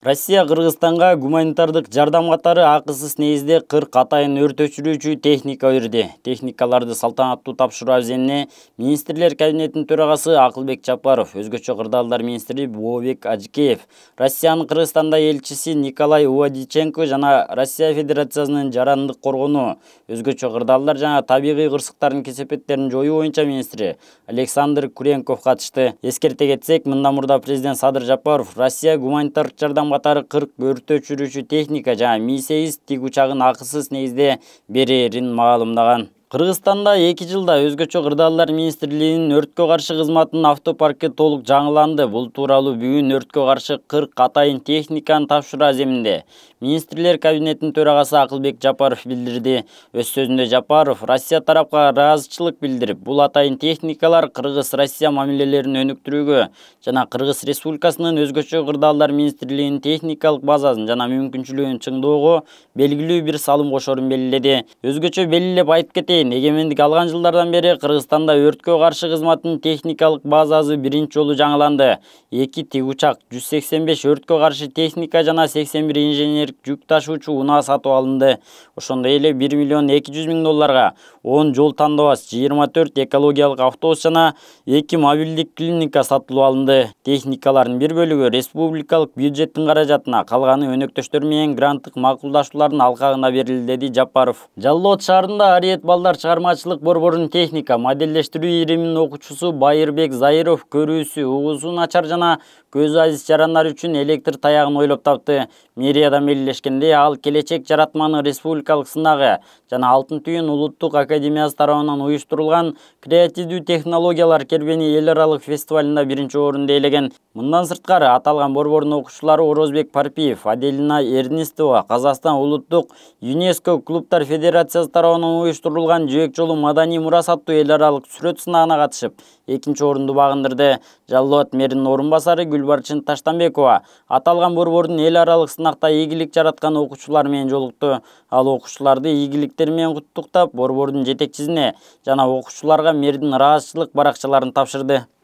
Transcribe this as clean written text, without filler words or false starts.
Россия Кыргызстанга гуманитардык жардам катары акысыз негизде 40 атайын өрт өчүрүүчү техника берди. Техникаларды салтанаттуу тапшыруу абзенине министрлер кабинетинин төрагасы Акылбек Жапаров, өзгөчө кырдаалдар министри Бообек Ажикеев, Россиянын Кыргызстанда элчиси Николай Увадиченко жана Россия Федерациясынын жарандык коргонуу, өзгөчө кырдаалдар жана табигый кырсыктардын кесепеттерин жоюу боюнча министри Александр Куренков катышты. Эскерте кетсек, мындан мурда президент Садыр Жапаров Россия гуманитардык жардам катары 40 өрт өчүрүүчү техника жана Ми-8 тигучагын акысыз негизде берерин маалымдаган. Кыргызстанда 2 жылда өзгөчө кырдаалдар министрлигинин өрткө каршы кызматынын автопаркы толук жаңыланды. Бул тууралуу бүгүн өрткө каршы 40 атайын техниканы тапшыруу аземинде министрлер кабинетинин төрагасы Акылбек Жапаров билдирди. Өз сөзүндө Жапаров Россия тарапка ыраазычылык билдирип, бул атайын техникалар Кыргыз-Россия мамилелерин өнүктүрүүгө жана Кыргыз Республикасынын өзгөчө кырдаалдар министрлигинин техникалык базасын жана мүмкүнчүлүгүн чыңдоого белгилүү бир салым кошорун белгиледи. Өзгөчө белгилеп айтып кетейин, эгемендик алган жылдардан бери Кыргызстанда өрткө каршы кызматтын техникалык базасы биринчи жолу жаңыланды. 2 тигучак, 185 өрткө каршы техника жана 81 инженердик жүк ташуучу унаа сатып алынды. Ошондой эле 1 миллион 200 миң долларга 10 жол тандабас, 24 экологиялык автобус жана 2 мобилдик клиника сатылып алынды. Техникалардын бир бөлүгү республикалык бюджеттин каражатына, калганы өнөктөштөр менен гранттык макулдашуулардын алкагына берилди, деди Жапаров. Жалал Абад шаарында Ариет балдар чыгармачылык борборунун техника моделдештирүү ириминин окуучусу Байырбек Заиров көрүүсү, угуусу начар жана көзү азиз жарандар үчүн электр таягын ойлоп тапты. Мэриядан белгилешкендей, ал келечек жаратманы республикалык сынагы жана Алтын түйүн улуттук академиясы тарабынан уюштурулган креативдүү технологиялар кербени эл аралык фестивалында биринчи орунду ээлеген. Мындан сырткары, аталган борбордун окуучулары Орозбек Парпиев, Аделина Эрнистова, Казакстан улуттук ЮНЕСКО клубтар федерациясы тарабынан уюштурулган Жөөк жолу маданий мурас аттуу эл аралык сүрөт сынагына катышып, экинчи орунду багындырды. Жалал Абад мэринин орун басары Гүлбарчын Таштанбекова аталган борбордун эл аралык сынакта ийгилик жараткан окуучулар менен жолукту. Ал окуучуларды ийгиликтери менен куттуктап, борбордун жетекчисине жана окуучуларга мэрдин ыраазычылык баракчаларын тапшырды.